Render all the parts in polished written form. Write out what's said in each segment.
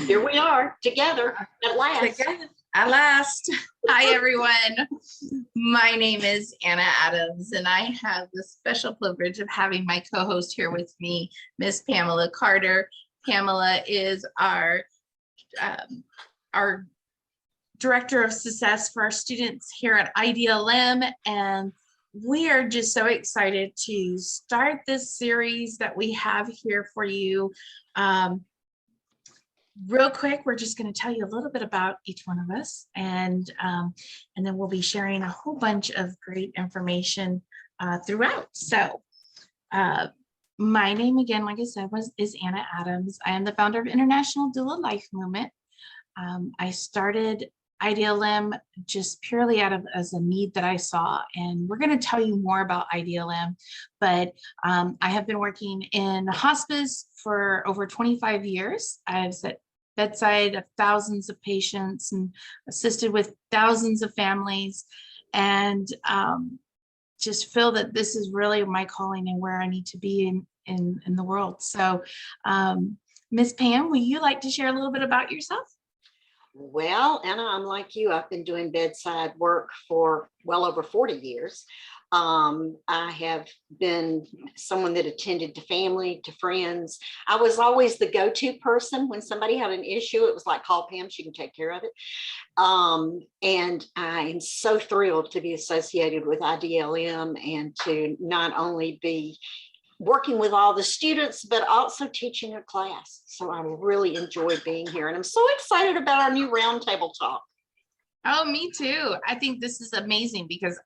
Here we are together at last. At last. Hi, everyone. My name is Anna Adams, and I have the special privilege of having my co-host here with me, Miss Pamela Carter. Pamela is our Director of Success for our students here at IDLM, and we are just so excited to start this series that we have here for you. Real quick, we're just going to tell you a little bit about each one of us, and then we'll be sharing a whole bunch of great information throughout. So my name, again, like I said, is Anna Adams. I am the founder of International Doula Life Movement. I started IDLM just purely as a need that I saw, and we're going to tell you more about IDLM, but I have been working in hospice for over 25 years. I've sat bedside of thousands of patients and assisted with thousands of families, and just feel that this is really my calling and where I need to be in the world. So Ms. Pam, would you like to share a little bit about yourself? Well, Anna, I'm like you. I've been doing bedside work for well over 40 years. I have been someone that attended to family, to friends. I was always the go-to person when somebody had an issue. It was like, call Pam, she can take care of it. And I am so thrilled to be associated with IDLM and to not only be working with all the students, but also teaching a class. So I really enjoy being here. And I'm so excited about our new roundtable talk. Oh, me too. I think this is amazing because,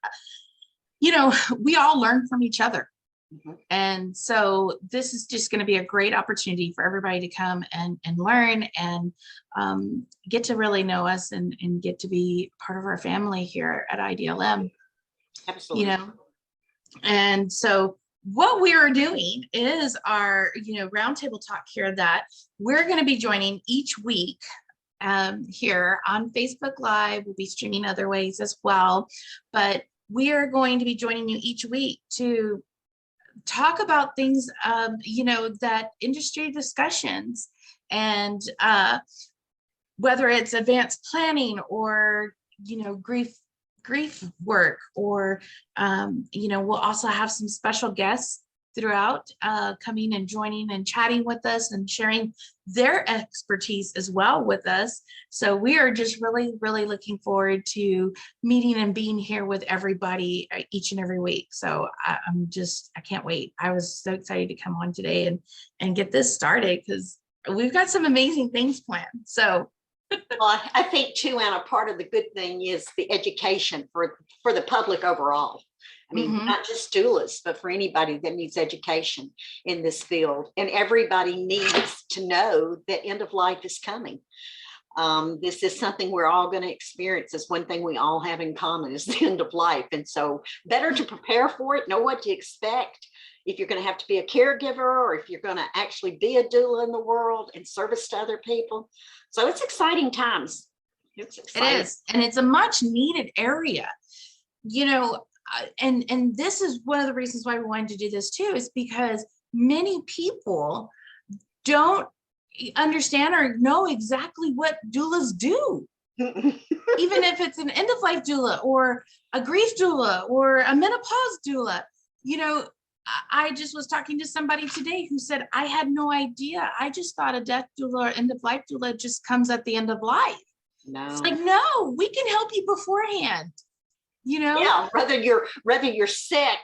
you know, we all learn from each other. Mm-hmm. And so this is just going to be a great opportunity for everybody to come and learn and get to really know us and get to be part of our family here at IDLM. Absolutely. You know, and so what we are doing is our, roundtable talk here that we're going to be joining each week here on Facebook Live. We'll be streaming other ways as well, but we are going to be joining you each week to talk about things, that industry discussions, and whether it's advanced planning or, grief work, or we'll also have some special guests throughout coming and joining and chatting with us and sharing their expertise as well with us. So we are just really looking forward to meeting and being here with everybody each and every week. So I can't wait. I was so excited to come on today and get this started because we've got some amazing things planned. So well, I think too, Anna, part of the good thing is the education for the public overall. I mean, mm-hmm. Not just doulas, but for anybody that needs education in this field. And everybody needs to know that end of life is coming. This is something we're all going to experience. It's one thing we all have in common is the end of life. And so better to prepare for it, know what to expect. If you're going to have to be a caregiver, or if you're going to actually be a doula in the world and service to other people. So it's exciting times. It's exciting. It is. And it's a much needed area, and this is one of the reasons why we wanted to do this too, is because many people don't understand or know exactly what doulas do. Even if it's an end of life doula or a grief doula or a menopause doula, I just was talking to somebody today who said, I had no idea. I just thought a death doula or end of life doula just comes at the end of life. No. It's like, no, we can help you beforehand. Yeah, whether you're sick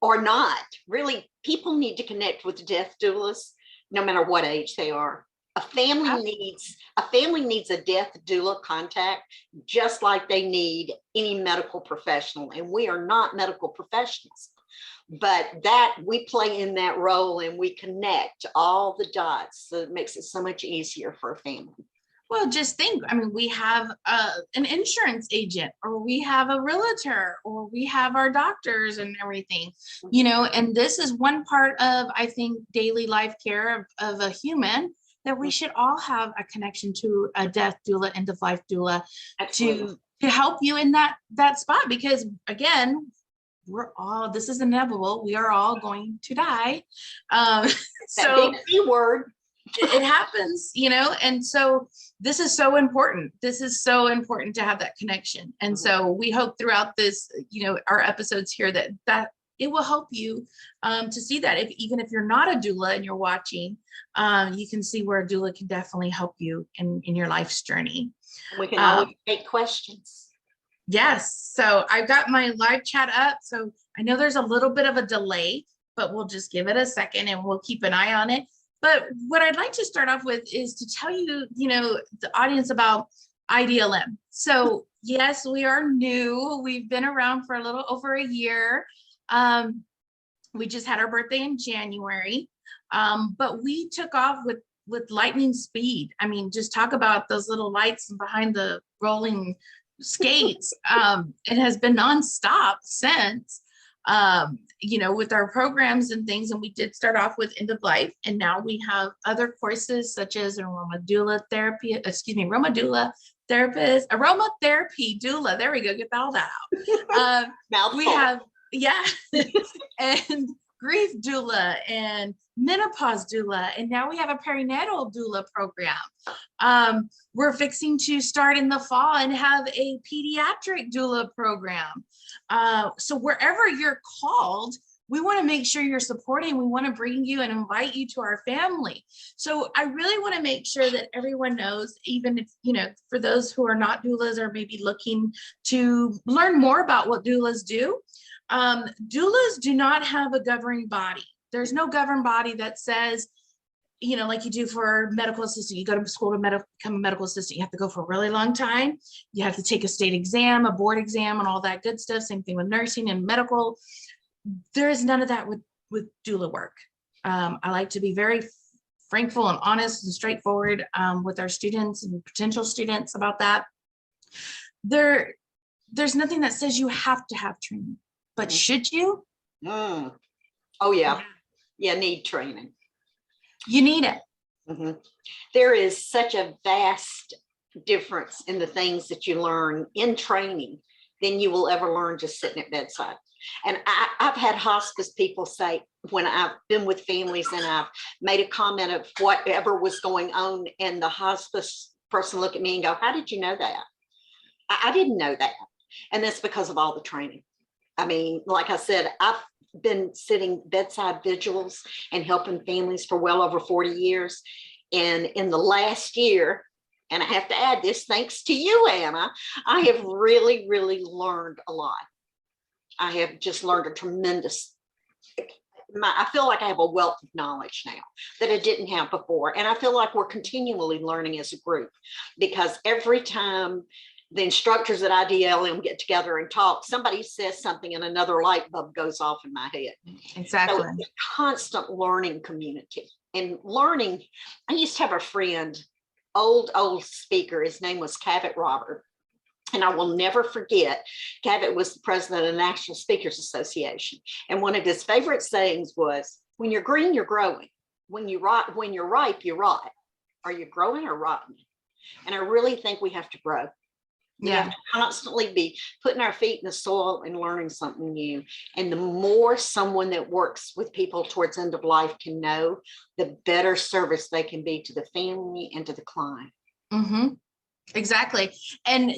or not. Really, people need to connect with death doulas, no matter what age they are. A family needs a death doula contact, just like they need any medical professional. And we are not medical professionals. But that we play in that role and we connect all the dots. So it makes it so much easier for a family. Well, just think, we have an insurance agent, or we have a realtor, or we have our doctors and everything, and this is one part of, I think, daily life care of a human, that we should all have a connection to a death doula, end of life doula, to help you in that spot, because again, this is inevitable. We are all going to die. That big C word. it happens, and so this is so important. This is so important to have that connection. And so we hope throughout this, our episodes here that it will help you to see that even if you're not a doula and you're watching, you can see where a doula can definitely help you in your life's journey. We can always take questions. Yes. So I've got my live chat up. So I know there's a little bit of a delay, but we'll just give it a second and we'll keep an eye on it. But what I'd like to start off with is to tell you, the audience about IDLM. So yes, we are new. We've been around for a little over a year. We just had our birthday in January, but we took off with lightning speed. I mean, just talk about those little lights behind the rolling skates. It has been nonstop since, with our programs and things. And we did start off with end of life, and now we have other courses such as aromatherapy doula. There we go. Get all that out. We have, and grief doula and menopause doula, and now we have a perinatal doula program. We're fixing to start in the fall and have a pediatric doula program. So wherever you're called, we want to make sure you're supporting. We want to bring you and invite you to our family. So I really want to make sure that everyone knows, even if, for those who are not doulas or maybe looking to learn more about what doulas do, doulas do not have a governing body. There's no governing body that says, like you do for medical assistant, you go to school to become a medical assistant, you have to go for a really long time. You have to take a state exam, a board exam, and all that good stuff. Same thing with nursing and medical. There is none of that with doula work. I like to be very frankful and honest and straightforward with our students and potential students about that. There's nothing that says you have to have training, but should you? Oh yeah. You need training. You need it. There is such a vast difference in the things that you learn in training than you will ever learn just sitting at bedside. And I've had hospice people say, when I've been with families and I've made a comment of whatever was going on, and the hospice person look at me and go, "How did you know that?" I didn't know that. And that's because of all the training. I mean, like I said, I've been sitting bedside vigils and helping families for well over 40 years. And in the last year, and I have to add this, thanks to you, Anna, I have really, really learned a lot. I have just learned a tremendous, I feel like I have a wealth of knowledge now that I didn't have before. And I feel like we're continually learning as a group, because every time the instructors at IDLM get together and talk, somebody says something and another light bulb goes off in my head. Exactly. So it's a constant learning community. And learning, I used to have a friend, old speaker, his name was Cavett Robert. And I will never forget, Cavett was the president of the National Speakers Association. And one of his favorite sayings was, when you're green, you're growing. When you're ripe, you're rot. Are you growing or rotting? And I really think we have to grow. We have to constantly be putting our feet in the soil and learning something new. And the more someone that works with people towards end of life can know, the better service they can be to the family and to the client. Exactly. And,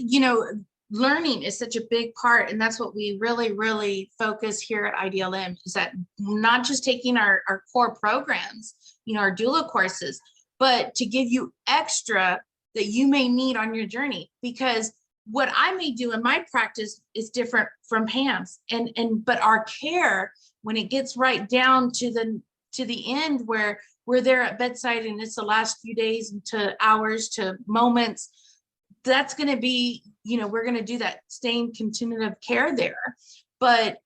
learning is such a big part. And that's what we really, really focus here at IDLM, is that not just taking our core programs, our doula courses, but to give you extra that you may need on your journey. Because what I may do in my practice is different from Pam's, but our care, when it gets right down to the end, where we're there at bedside and it's the last few days to hours to moments, that's going to be, we're going to do that same continuum of care there. But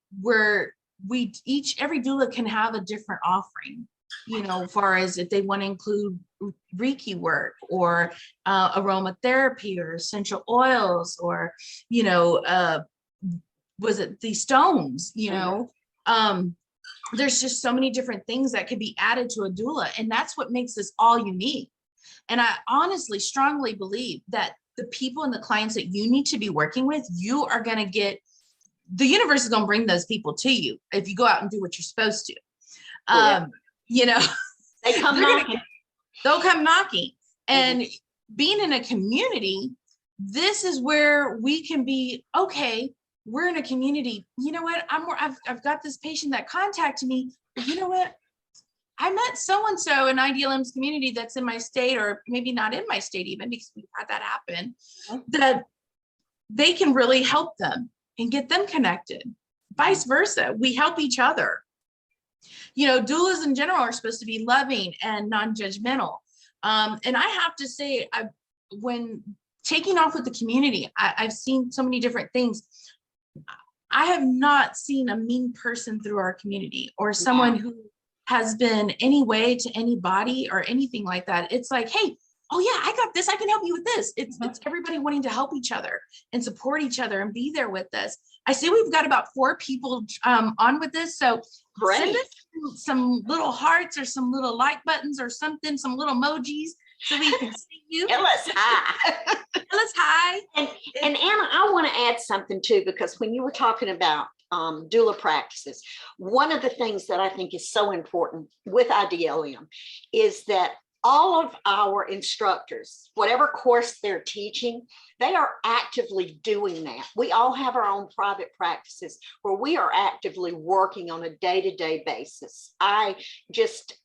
every doula can have a different offering, as far as if they want to include Reiki work or aromatherapy or essential oils or, was it the stones, there's just so many different things that could be added to a doula. And that's what makes us all unique. And I honestly, strongly believe that the people and the clients that you need to be working with, you are going to get, the universe is going to bring those people to you if you go out and do what you're supposed to. They come knocking. They'll come knocking. And being in a community, this is where we can be, okay, we're in a community. You know what? I've got this patient that contacted me. But you know what? I met so-and-so in IDLM's community that's in my state, or maybe not in my state even, because we've had that happen, that they can really help them and get them connected. Vice versa. We help each other. You know, doulas in general are supposed to be loving and non-judgmental. And I have to say, when taking off with the community, I've seen so many different things. I have not seen a mean person through our community, or someone who has been any way to anybody or anything like that. It's like, hey, oh yeah, I got this. I can help you with this. It's everybody wanting to help each other and support each other and be there with us. I see we've got about 4 people on with this. So send us some little hearts or some little like buttons or something, some little emojis, so we can see you. Tell us hi. Tell us hi. And Anna, I want to add something too, because when you were talking about doula practices, one of the things that I think is so important with IDLM is that all of our instructors, whatever course they're teaching, they are actively doing that. We all have our own private practices where we are actively working on a day-to-day basis. I just,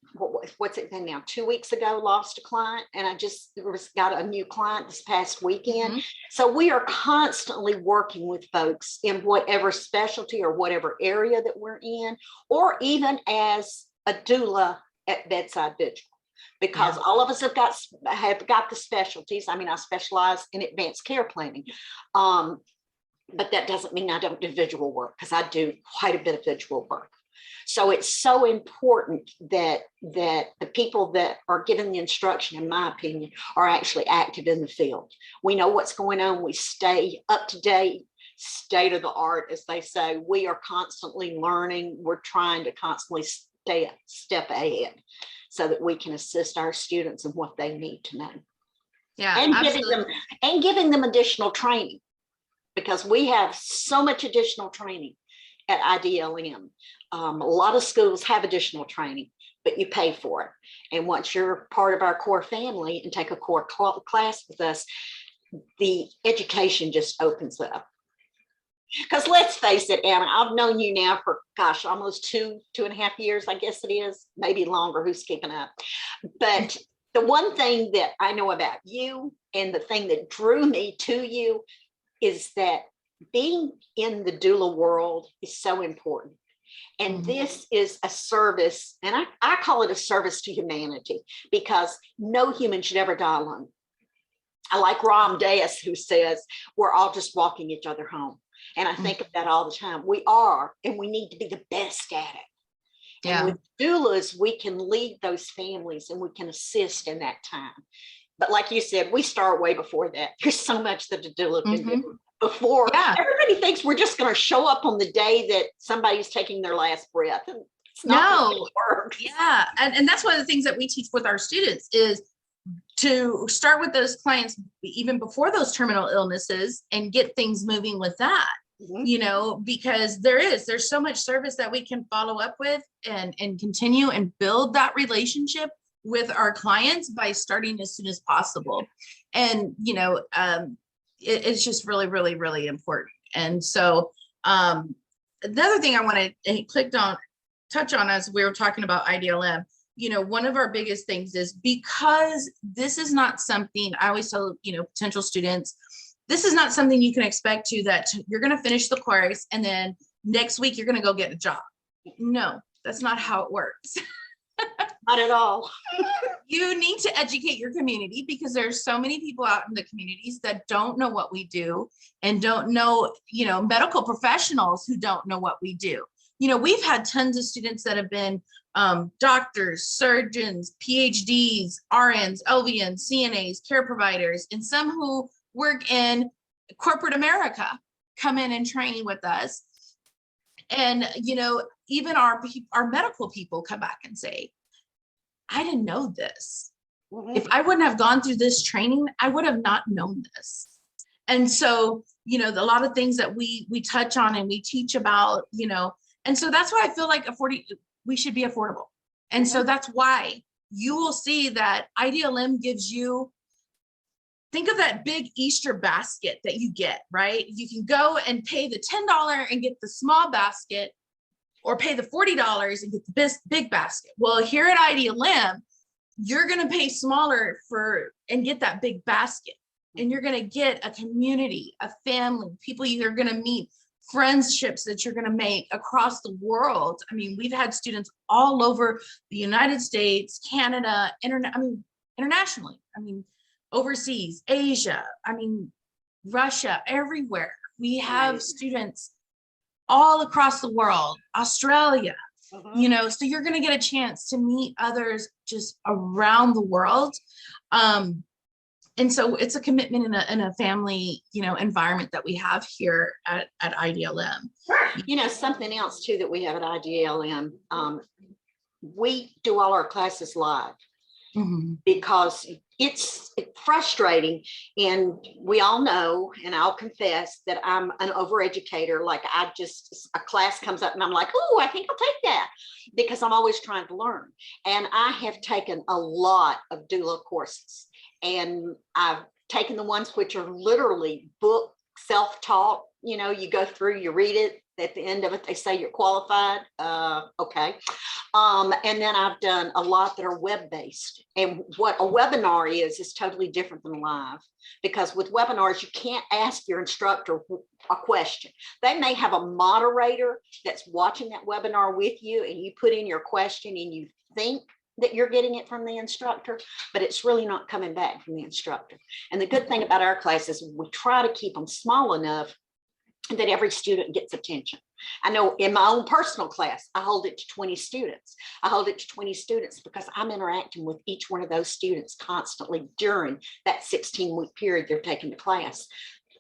what's it been now, 2 weeks ago, lost a client, and I just got a new client this past weekend. So we are constantly working with folks in whatever specialty or whatever area that we're in, or even as a doula at bedside vigil. Because all of us have got the specialties. I mean, I specialize in advanced care planning, but that doesn't mean I don't do visual work, because I do quite a bit of visual work. So it's so important that the people that are given the instruction, in my opinion, are actually active in the field. We know what's going on. We stay up to date, state of the art, as they say. We are constantly learning. We're trying to constantly stay a step ahead, so that we can assist our students in what they need to know. Yeah, and giving them additional training, because we have so much additional training at IDLM. A lot of schools have additional training, but you pay for it. And once you're part of our core family and take a core class with us, the education just opens up. Because let's face it, Anna, I've known you now for, gosh, almost two and a half years, I guess it is, maybe longer, who's keeping up. But the one thing that I know about you, and the thing that drew me to you, is that being in the doula world is so important. And this is a service, and I call it a service to humanity, because no human should ever die alone. I like Ram Dass, who says, we're all just walking each other home. And I think of that all the time. We are, and we need to be the best at it. And with doulas, we can lead those families and we can assist in that time. But like you said, we start way before that. There's so much that a doula can do before. Everybody thinks we're just going to show up on the day that somebody's taking their last breath. And it's not the way it works. Yeah. And that's one of the things that we teach with our students, is to start with those clients even before those terminal illnesses and get things moving with that, you know, because there's so much service that we can follow up with and continue and build that relationship with our clients by starting as soon as possible. And, you know, it's just really, really, really important. And so another thing I wanted to touch on as we were talking about IDLM, you know, one of our biggest things is, because this is not something I always tell, you know, potential students, this is not something you can expect that you're going to finish the course and then next week you're going to go get a job. No, that's not how it works. Not at all. You need to educate your community, because there's so many people out in the communities that don't know what we do, and don't know, you know, medical professionals who don't know what we do. You know, we've had tons of students that have been doctors, surgeons, PhDs, RNs, LVNs, CNAs, care providers, and some who work in corporate America come in and train with us. And, you know, even our medical people come back and say, I didn't know this. If I wouldn't have gone through this training, I would have not known this. And so, you know, a lot of things that we touch on and we teach about, you know, and so that's why I feel like we should be affordable. And so that's why you will see that IDLM gives you, think of that big Easter basket that you get, right? You can go and pay the $10 and get the small basket, or pay the $40 and get the big basket. Well, here at IDLM, you're going to pay smaller and get that big basket. And you're going to get a community, a family, people you're going to meet, friendships that you're going to make across the world. I mean, we've had students all over the United States, Canada, internationally. I mean, overseas, Asia, Russia, everywhere. We have students all across the world, Australia, so you're going to get a chance to meet others just around the world. And so it's a commitment in a family, environment that we have here at IDLM. Something else too that we have at IDLM, we do all our classes live. Because it's frustrating, and we all know, and I'll confess that I'm an overeducator. Like a class comes up and I'm like, oh, I think I'll take that, because I'm always trying to learn. And I have taken a lot of doula courses, and I've taken the ones which are literally book self-taught. You go through, you read it, at the end of it, they say you're qualified. Okay. And then I've done a lot that are web-based. And what a webinar is totally different than live, because with webinars, you can't ask your instructor a question. They may have a moderator that's watching that webinar with you, and you put in your question and you think that you're getting it from the instructor, but it's really not coming back from the instructor. And the good thing about our classes, we try to keep them small enough that every student gets attention. I know in my own personal class, I hold it to 20 students. I hold it to 20 students because I'm interacting with each one of those students constantly during that 16-week period they're taking the class.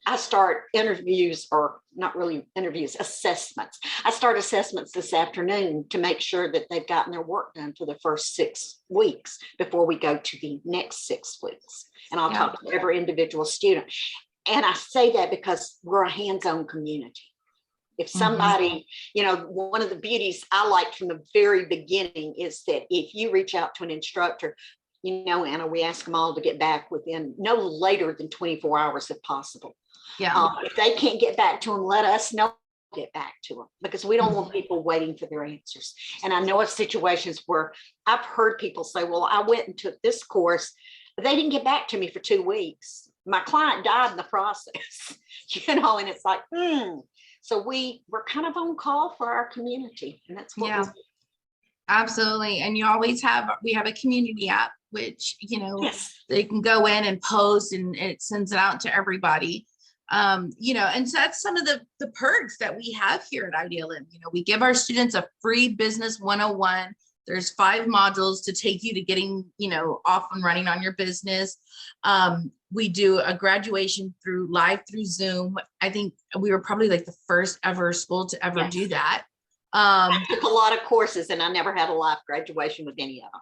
I start interviews, or not really interviews, assessments. I start assessments this afternoon to make sure that they've gotten their work done for the first 6 weeks before we go to the next 6 weeks. And I'll talk to every individual student. And I say that because we're a hands-on community. If somebody, one of the beauties I liked from the very beginning is that if you reach out to an instructor, Anna, we ask them all to get back within no later than 24 hours if possible. Yeah. If they can't get back to them, let us know, get back to them, because we don't want people waiting for their answers. And I know of situations where I've heard people say, well, I went and took this course, but they didn't get back to me for 2 weeks. My client died in the process, and it's like, So we're kind of on call for our community, and that's what we absolutely. And we have a community app, which, they can go in and post, and it sends it out to everybody. And so that's some of the perks that we have here at IDLM. We give our students a free business 101. There's 5 modules to take you to getting, off and running on your business. We do a graduation live through Zoom. I think we were probably like the first ever school to ever do that. I took a lot of courses, and I never had a live graduation with any of them.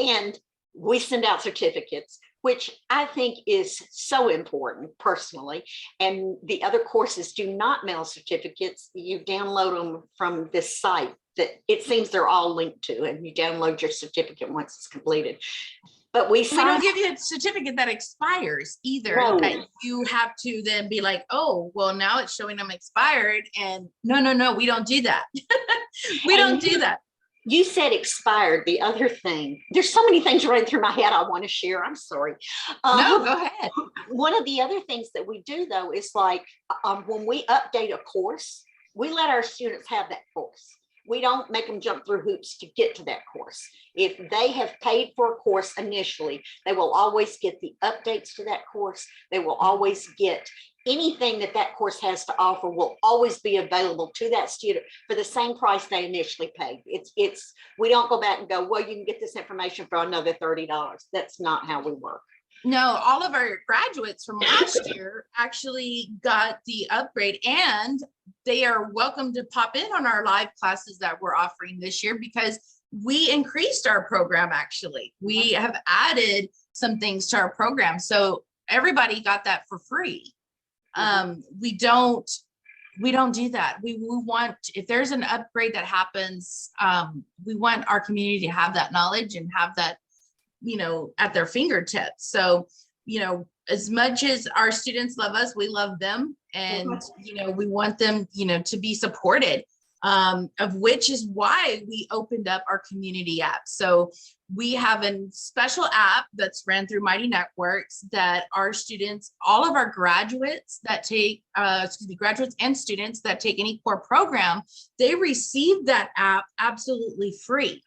And we send out certificates, which I think is so important personally. And the other courses do not mail certificates. You download them from this site that it seems they're all linked to, and you download your certificate once it's completed. But we don't give you a certificate that expires either. No. That you have to then be like, oh, well, now it's showing them expired. And no, we don't do that. We don't do that. You said expired. The other thing, there's so many things running through my head I want to share. I'm sorry. No, go ahead. One of the other things that we do, though, is like when we update a course, we let our students have that course. We don't make them jump through hoops to get to that course. If they have paid for a course initially, they will always get the updates to that course. They will always get anything that course has to offer will always be available to that student for the same price they initially paid. We don't go back and go, well, you can get this information for another $30. That's not how we work. No, all of our graduates from last year actually got the upgrade, and they are welcome to pop in on our live classes that we're offering this year, because we increased our program. Actually, we have added some things to our program. So everybody got that for free. We don't do that. We want, if there's an upgrade that happens, we want our community to have that knowledge and have that at their fingertips. So, as much as our students love us, we love them. And, we want them, to be supported, of which is why we opened up our community app. So we have a special app that's ran through Mighty Networks that our students, all of our graduates that take, graduates and students that take any core program, they receive that app absolutely free.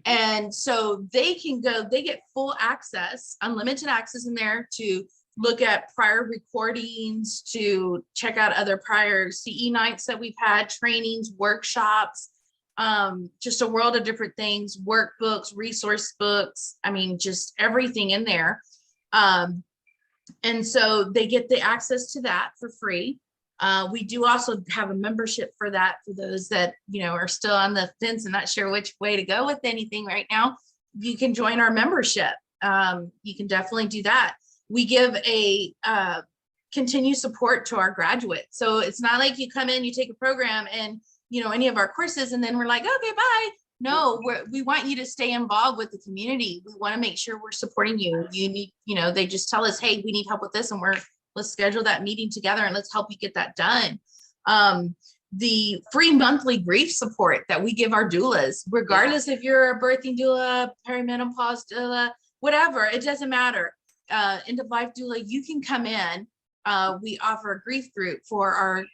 And so they get full access, unlimited access in there to look at prior recordings, to check out other prior CE nights that we've had, trainings, workshops, just a world of different things, workbooks, resource books. I mean, just everything in there. And so they get the access to that for free. We do also have a membership for that, for those that, are still on the fence and not sure which way to go with anything right now. You can join our membership. You can definitely do that. We give a continued support to our graduates. So it's not like you come in, you take a program and, any of our courses, and then we're like, okay, bye. No, we want you to stay involved with the community. We want to make sure we're supporting you. You need, they just tell us, hey, we need help with this, and let's schedule that meeting together and let's help you get that done. The free monthly grief support that we give our doulas, regardless if you're a birthing doula, perimenopause doula, whatever, it doesn't matter. End of life doula, you can come in. We offer a grief group for our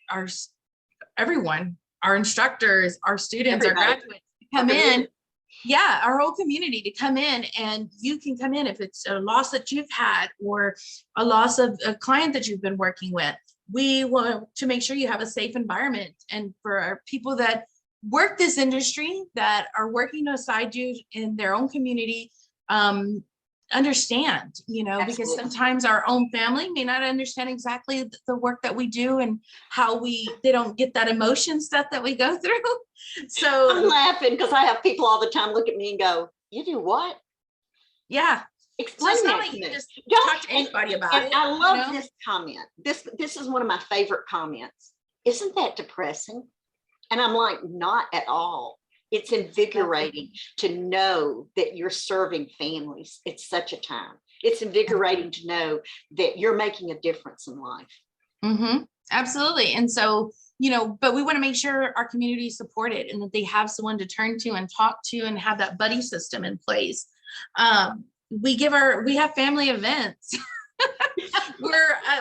everyone, our instructors, our students, our graduates to come in. Yeah, our whole community to come in, and you can come in if it's a loss that you've had or a loss of a client that you've been working with. We want to make sure you have a safe environment. And for our people that work this industry, that are working beside you in their own community, understand, because sometimes our own family may not understand exactly the work that we do and how they don't get that emotion stuff that we go through. So I'm laughing because I have people all the time look at me and go, you do what? Yeah. Explain so that like to me. Just talk to anybody about it. I love this comment. This is one of my favorite comments. Isn't that depressing? And I'm like, not at all. It's invigorating to know that you're serving families. It's such a time. It's invigorating to know that you're making a difference in life. Mm-hmm. Absolutely. And so, but we want to make sure our community is supported and that they have someone to turn to and talk to and have that buddy system in place. We have family events.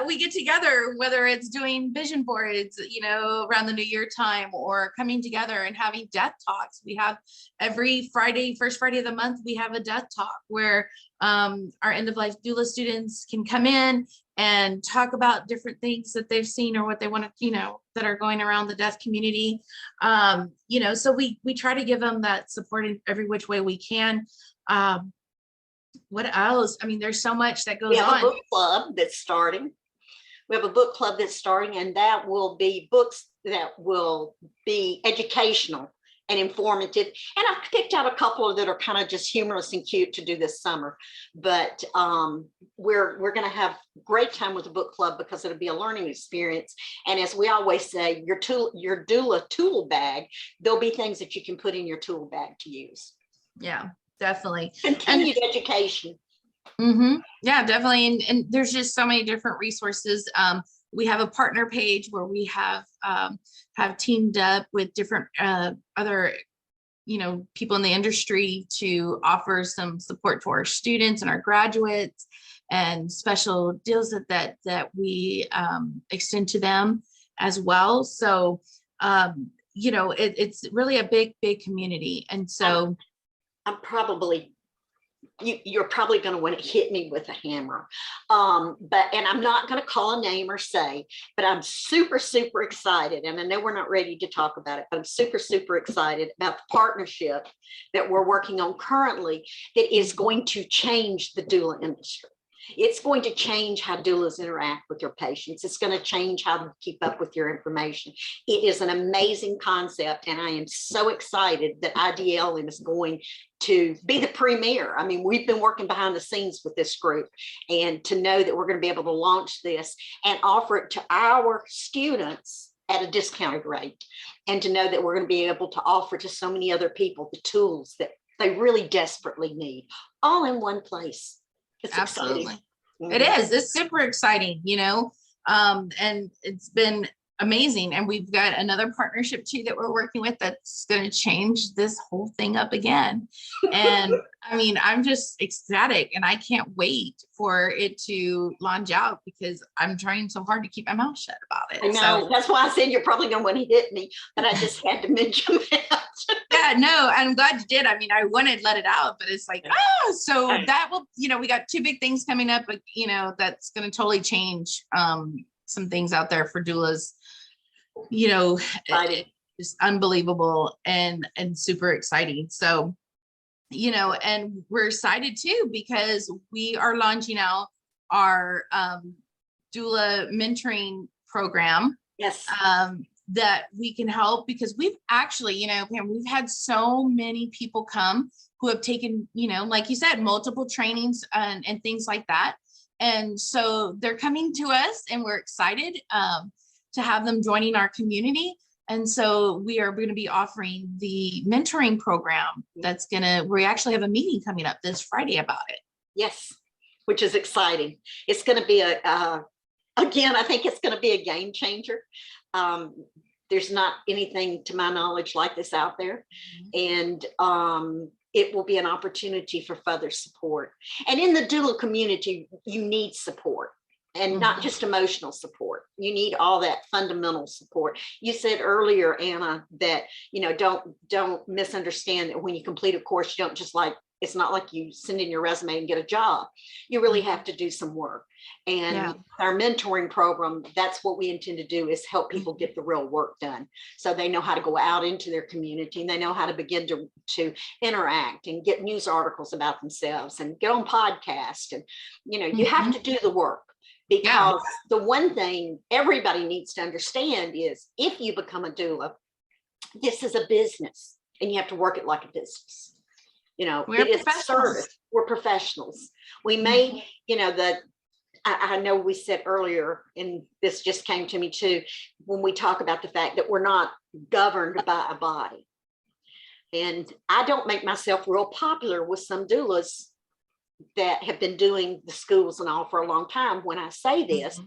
We get together, whether it's doing vision boards, around the New Year time, or coming together and having death talks. We have every Friday, first Friday of the month, we have a death talk where our end of life doula students can come in and talk about different things that they've seen or what they want to, that are going around the death community. So we try to give them that support in every which way we can. What else? I mean, there's so much that goes on. We have a book club that's starting. And that will be books that will be educational and informative. And I've picked out a couple that are kind of just humorous and cute to do this summer. But we're going to have a great time with the book club because it'll be a learning experience. And as we always say, your doula tool bag, there'll be things that you can put in your tool bag to use. Yeah. Definitely. Continued education. Mm-hmm. Yeah, definitely. And there's just so many different resources. We have a partner page where we have teamed up with different other, people in the industry to offer some support to our students and our graduates, and special deals that we extend to them as well. So, it's really a big community. And so you're probably going to want to hit me with a hammer. And I'm not going to call a name or say, but I'm super, super excited. And I know we're not ready to talk about it, but I'm super, super excited about the partnership that we're working on currently that is going to change the doula industry. It's going to change how doulas interact with your patients. It's going to change how to keep up with your information. It is an amazing concept, and I am so excited that IDLM is going to be the premier. I mean, we've been working behind the scenes with this group, and to know that we're going to be able to launch this and offer it to our students at a discounted rate, and to know that we're going to be able to offer to so many other people the tools that they really desperately need, all in one place. It's Absolutely. exciting. It is. It's super exciting, and it's been amazing. And we've got another partnership too that we're working with that's going to change this whole thing up again. And I mean, I'm just ecstatic and I can't wait for it to launch out because I'm trying so hard to keep my mouth shut about it. I know. That's why I said you're probably going to want to hit me, but I just had to mention that. Yeah, no, I'm glad you did. I mean, I wanted to let it out, but it's like, so that will, we got two big things coming up, but that's going to totally change some things out there for doulas. It's unbelievable and super exciting. So, and we're excited too, because we are launching out our doula mentoring program. Yes. That we can help, because we've actually, Pam, we've had so many people come who have taken, like you said, multiple trainings and things like that. And so they're coming to us and we're excited to have them joining our community. And so we are going to be offering the mentoring program we actually have a meeting coming up this Friday about it. Yes, which is exciting. It's going to be again, I think it's going to be a game changer. There's not anything to my knowledge like this out there. And it will be an opportunity for further support. And in the doula community, you need support. And not just emotional support. You need all that fundamental support. You said earlier, Anna, that, don't misunderstand that when you complete a course, you don't just it's not like you send in your resume and get a job. You really have to do some work. And our mentoring program, that's what we intend to do, is help people get the real work done. So they know how to go out into their community and they know how to begin to interact and get news articles about themselves and get on podcasts. And, you have to do the work. Because the one thing everybody needs to understand is, if you become a doula, this is a business and you have to work it like a business. We're it is service. We're professionals. We may, I know we said earlier, and this just came to me too, when we talk about the fact that we're not governed by a body. And I don't make myself real popular with some doulas that have been doing the schools and all for a long time when I say this,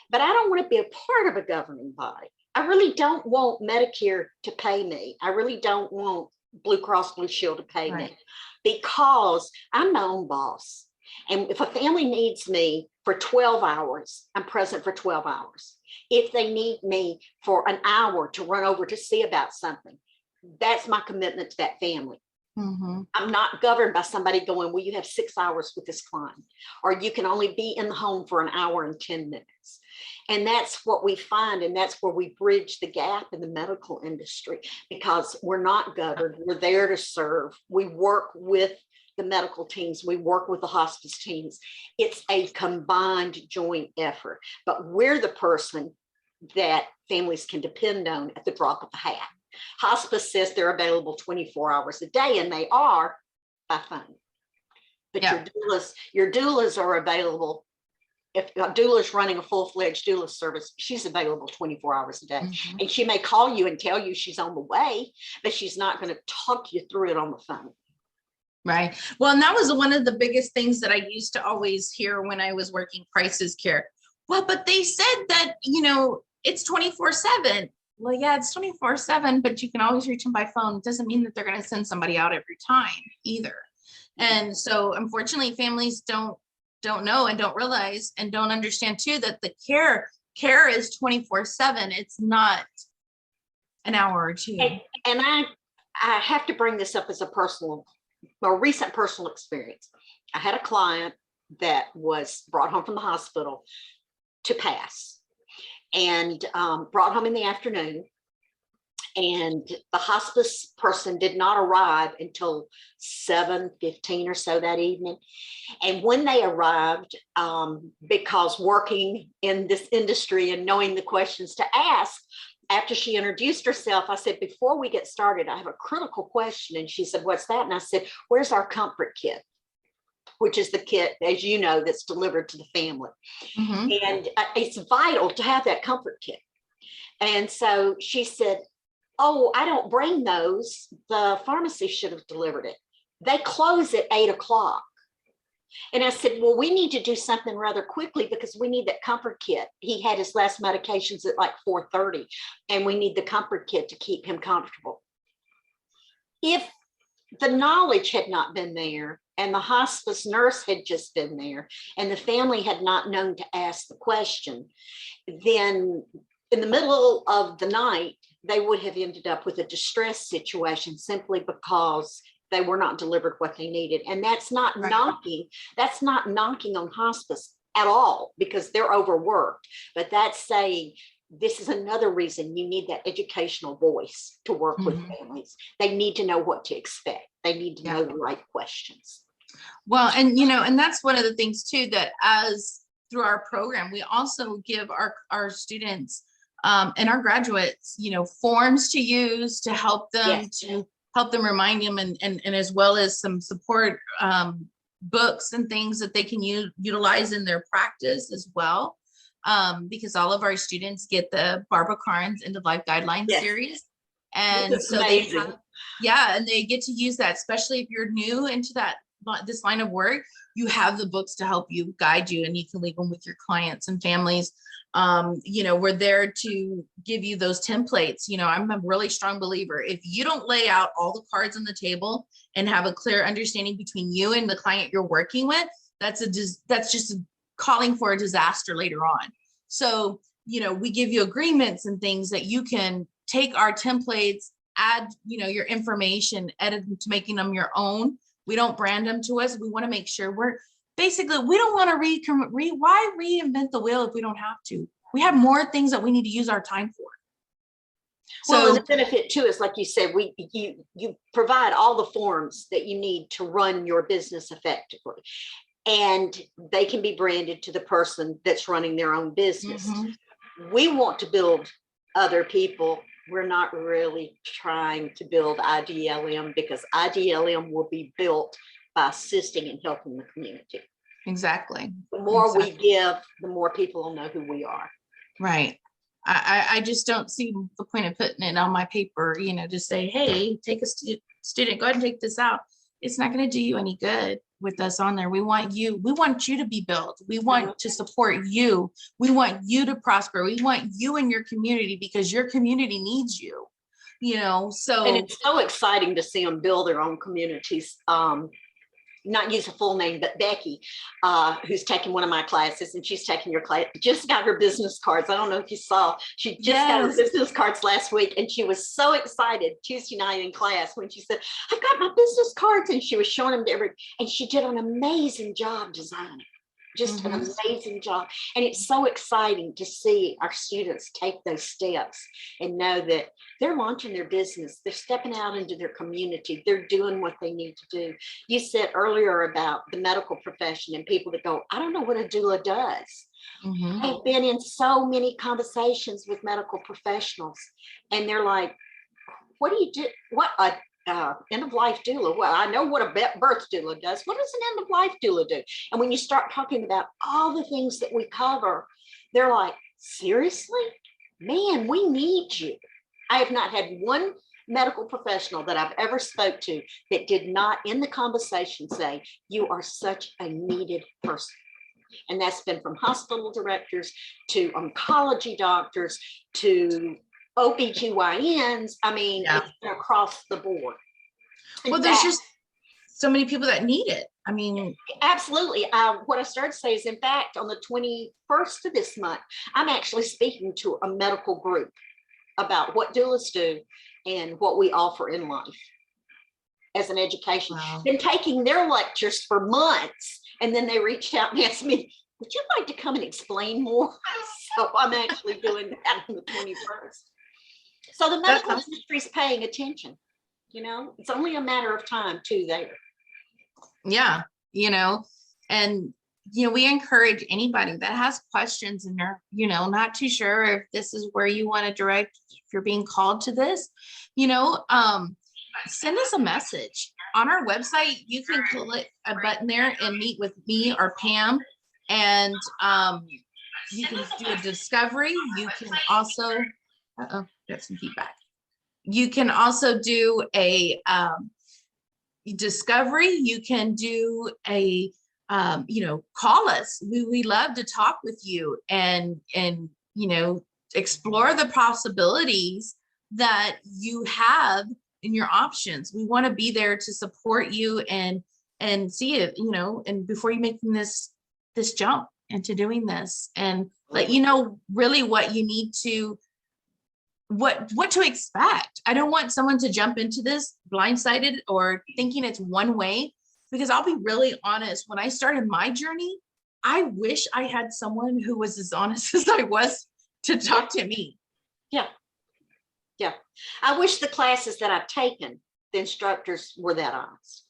but I don't want to be a part of a governing body. I really don't want Medicare to pay me. I really don't want Blue Cross Blue Shield to pay me, because I'm my own boss. And if a family needs me for 12 hours, I'm present for 12 hours. If they need me for an hour to run over to see about something, that's my commitment to that family. I'm not governed by somebody going, well, you have 6 hours with this client, or you can only be in the home for an hour and 10 minutes. And that's what we find. And that's where we bridge the gap in the medical industry, because we're not governed. We're there to serve. We work with the medical teams. We work with the hospice teams. It's a combined joint effort, but we're the person that families can depend on at the drop of a hat. Hospice says they're available 24 hours a day, and they are by phone. But your doulas are available. If a doula is running a full-fledged doula service, she's available 24 hours a day. And she may call you and tell you she's on the way, but she's not going to talk you through it on the phone. Right. Well, and that was one of the biggest things that I used to always hear when I was working crisis care. Well, but they said that, it's 24/7. Well, yeah, it's 24/7, but you can always reach them by phone. It doesn't mean that they're going to send somebody out every time either. And so unfortunately, families don't know and don't realize and don't understand too, that the care is 24/7. It's not an hour or two. And I have to bring this up as a recent personal experience. I had a client that was brought home from the hospital to pass, and brought home in the afternoon. And the hospice person did not arrive until 7:15 or so that evening. And when they arrived, because working in this industry and knowing the questions to ask, after she introduced herself, I said, before we get started, I have a critical question. And she said, what's that? And I said, where's our comfort kit? Which is the kit, as you know, that's delivered to the family. And it's vital to have that comfort kit. And so she said, oh, I don't bring those. The pharmacy should have delivered it. they close at 8 o'clock. And I said, well, we need to do something rather quickly because we need that comfort kit. He had his last medications at like 4:30, and we need the comfort kit to keep him comfortable. If the knowledge had not been there, and the hospice nurse had just been there, and the family had not known to ask the question, then in the middle of the night, they would have ended up with a distress situation simply because they were not delivered what they needed. And that's not knocking on hospice at all, because they're overworked, but that's saying this is another reason you need that educational voice to work with families. They need to know what to expect. They need to know the right questions. Well, and and that's one of the things too, that as through our program, we also give our students and our graduates, forms to use to help them, remind them, and as well as some support books and things that they can utilize in their practice as well. Because all of our students get the Barbara Carnes End of Life Guidelines series. And so amazing. And they get to use that, especially if you're new into this line of work. You have the books to help you, guide you, and you can leave them with your clients and families. We're there to give you those templates. I'm a really strong believer. If you don't lay out all the cards on the table and have a clear understanding between you and the client you're working with, that's just calling for a disaster later on. So, we give you agreements and things that you can take our templates, add, your information, edit them to making them your own. We don't brand them to us. We want to make sure we don't want to why reinvent the wheel if we don't have to? We have more things that we need to use our time for. So the benefit too is, like you said, you provide all the forms that you need to run your business effectively, and they can be branded to the person that's running their own business. We want to build other people. We're not really trying to build IDLM, because IDLM will be built by assisting and helping the community. Exactly. The more we give, the more people will know who we are. Right. I just don't see the point of putting it on my paper, to say, hey, take a student, go ahead and take this out. It's not going to do you any good with us on there. We want you to be built. We want to support you. We want you to prosper. We want you in your community, because your community needs you, so. And it's so exciting to see them build their own communities. Not use a full name, but Becky, who's taking one of my classes, and she's taking your class, just got her business cards. I don't know if you saw, she just got her business cards last week, and she was so excited Tuesday night in class when she said, I got my business cards, and she was showing them to everybody, and she did an amazing job designing. Just an amazing job. And it's so exciting to see our students take those steps and know that they're launching their business. They're stepping out into their community. They're doing what they need to do. You said earlier about the medical profession and people that go, I don't know what a doula does. I've been in so many conversations with medical professionals, and they're like, what do you do? What end of life doula? Well, I know what a birth doula does. What does an end of life doula do? And when you start talking about all the things that we cover, they're like, seriously? Man, we need you. I have not had one medical professional that I've ever spoke to that did not in the conversation say, you are such a needed person. And that's been from hospital directors to oncology doctors to OBGYNs. I mean, it's across the board. Well, there's just so many people that need it. I mean, absolutely. What I started to say is, in fact, on the 21st of this month, I'm actually speaking to a medical group about what doulas do and what we offer in life as an education. Wow. Been taking their lectures for months, and then they reached out and asked me, would you like to come and explain more? So I'm actually doing that on the 21st. So the medical industry is paying attention. It's only a matter of time too there. Yeah, and we encourage anybody that has questions and they're, not too sure if this is where you want to direct, if you're being called to this, send us a message on our website. You can click a button there and meet with me or Pam, and you can do a discovery. You can also, got some feedback. You can also do a discovery. You can do a, call us. We love to talk with you and, explore the possibilities that you have in your options. We want to be there to support you and see it, and before you making this jump into doing this, and let you know really what you need to, what to expect. I don't want someone to jump into this blindsided or thinking it's one way, because I'll be really honest, when I started my journey, I wish I had someone who was as honest as I was to talk to me. Yeah. Yeah. I wish the classes that I've taken, the instructors were that honest.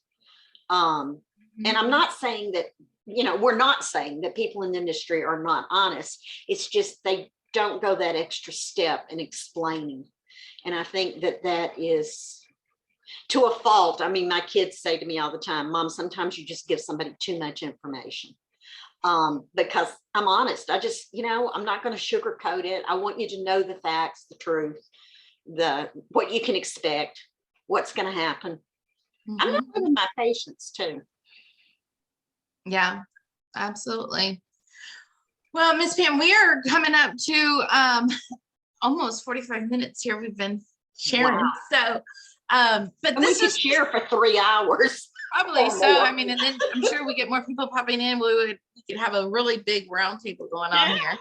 And I'm not saying that, we're not saying that people in the industry are not honest. It's just they don't go that extra step in explaining. And I think that is to a fault. I mean, my kids say to me all the time, Mom, sometimes you just give somebody too much information. Because I'm honest. I just, I'm not going to sugarcoat it. I want you to know the facts, the truth, what you can expect, what's going to happen. I'm not losing my patience too. Yeah, absolutely. Well, Miss Pam, we are coming up to almost 45 minutes here. We've been sharing. Wow. So, but and this is share for 3 hours. Probably so. More. I mean, and then I'm sure we get more people popping in. We could have a really big roundtable going on here.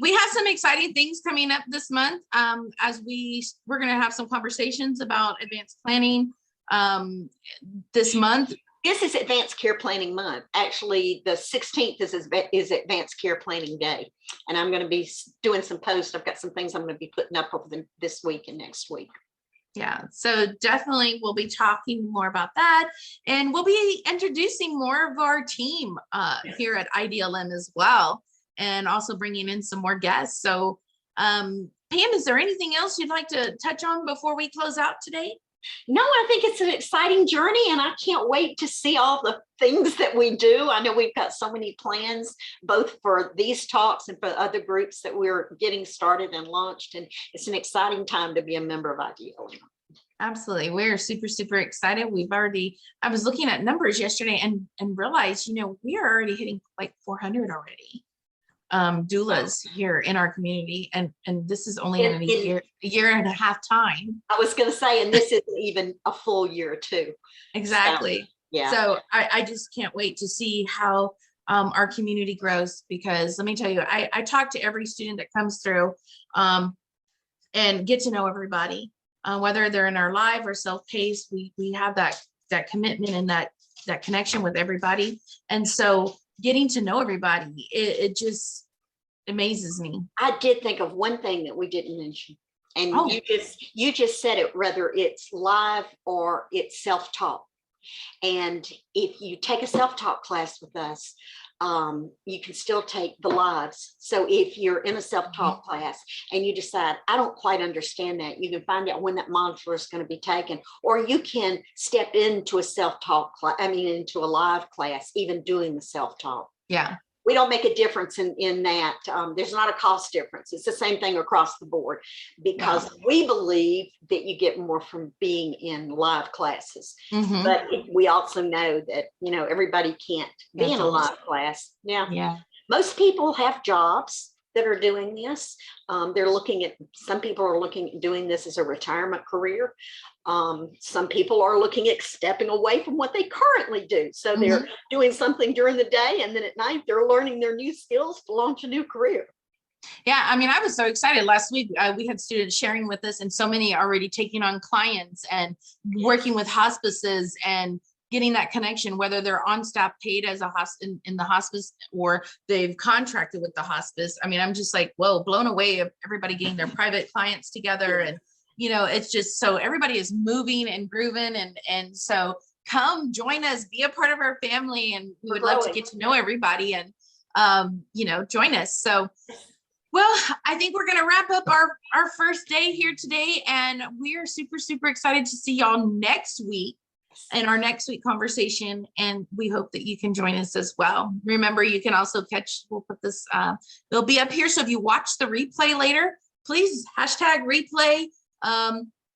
We have some exciting things coming up this month. As we're going to have some conversations about advanced planning this month. This is Advanced Care Planning Month. Actually, the 16th is Advanced Care Planning Day. And I'm going to be doing some posts. I've got some things I'm going to be putting up over this week and next week. Yeah, so definitely we'll be talking more about that. And we'll be introducing more of our team here at IDLM as well. And also bringing in some more guests. So Pam, is there anything else you'd like to touch on before we close out today? No, I think it's an exciting journey, and I can't wait to see all the things that we do. I know we've got so many plans, both for these talks and for other groups that we're getting started and launched. And it's an exciting time to be a member of IDLM. Absolutely. We're super, super excited. I was looking at numbers yesterday and realized, we are already hitting like 400 already. Doulas here in our community, and this is only in a year and a half time. I was going to say, and this isn't even a full year too. Exactly. So, yeah. So I just can't wait to see how our community grows, because let me tell you, I talk to every student that comes through and get to know everybody, whether they're in our live or self-paced. We have that commitment and that connection with everybody, and so getting to know everybody, it just amazes me. I did think of one thing that we didn't mention, and you just said it, whether it's live or it's self-taught. And if you take a self-taught class with us, you can still take the lives. So if you're in a self-taught class and you decide, I don't quite understand that, you can find out when that module is going to be taken, or you can step into a self-taught class, into a live class, even doing the self-taught. Yeah. We don't make a difference in that. There's not a cost difference. It's the same thing across the board, because we believe that you get more from being in live classes. But we also know that, everybody can't be in a live class. Yeah. Most people have jobs that are doing this. Some people are looking at doing this as a retirement career. Some people are looking at stepping away from what they currently do. So they're doing something during the day, and then at night they're learning their new skills to launch a new career. Yeah, I was so excited. Last week, we had students sharing with us, and so many already taking on clients and working with hospices and getting that connection, whether they're on staff paid as in the hospice, or they've contracted with the hospice. I'm just like, whoa, blown away of everybody getting their private clients together. And, it's just, so everybody is moving and grooving. And so come join us, be a part of our family. And we would love to get to know everybody and, join us. So, well, I think we're going to wrap up our first day here today. And we are super, super excited to see y'all next week in our next week conversation. And we hope that you can join us as well. Remember, you can also we'll put this, it'll be up here. So if you watch the replay later, please #replay.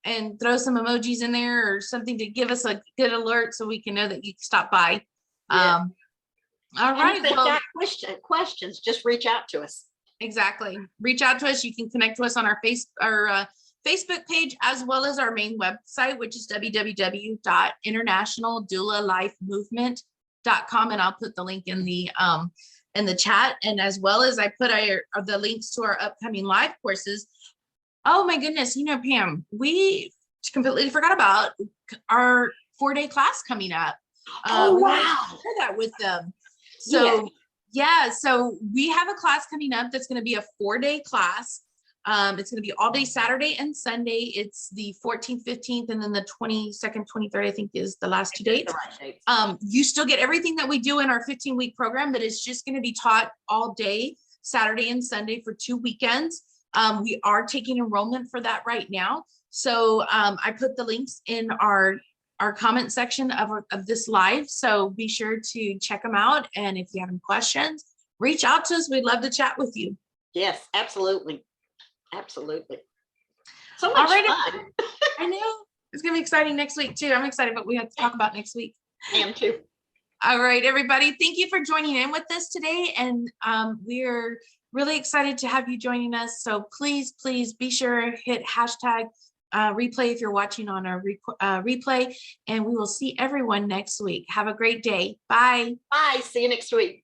and throw some emojis in there or something to give us a good alert so we can know that you stopped by. Yeah. All And right. if they've Well, got questions, just reach out to us. exactly. Reach out to us. You can connect to us on our Facebook page, as well as our main website, which is www.internationaldoulalifemovement.com. And I'll put the link in the chat. And as well as I put the links to our upcoming live courses. Oh my goodness. You know, Pam, we completely forgot about our 4-day class coming up. Oh, We wanted to wow. share that with them. So yeah, so we have a class coming up that's going to be a 4-day class. It's going to be all day Saturday and Sunday. It's the 14th, 15th, and then the 22nd, 23rd, I think is the last 2 dates. You still get everything that we do in our 15-week program, but it's just going to be taught all day Saturday and Sunday for 2 weekends. We are taking enrollment for that right now. So I put the links in our comment section of this live. So be sure to check them out. And if you have any questions, reach out to us. We'd love to chat with you. Yes, absolutely. Absolutely. So much fun. I know. It's going to be exciting next week too. I'm excited what we have to talk about next week. I am too. All right, everybody. Thank you for joining in with us today. And we're really excited to have you joining us. So please be sure hit hashtag replay if you're watching on our replay, and we will see everyone next week. Have a great day. Bye. Bye. See you next week.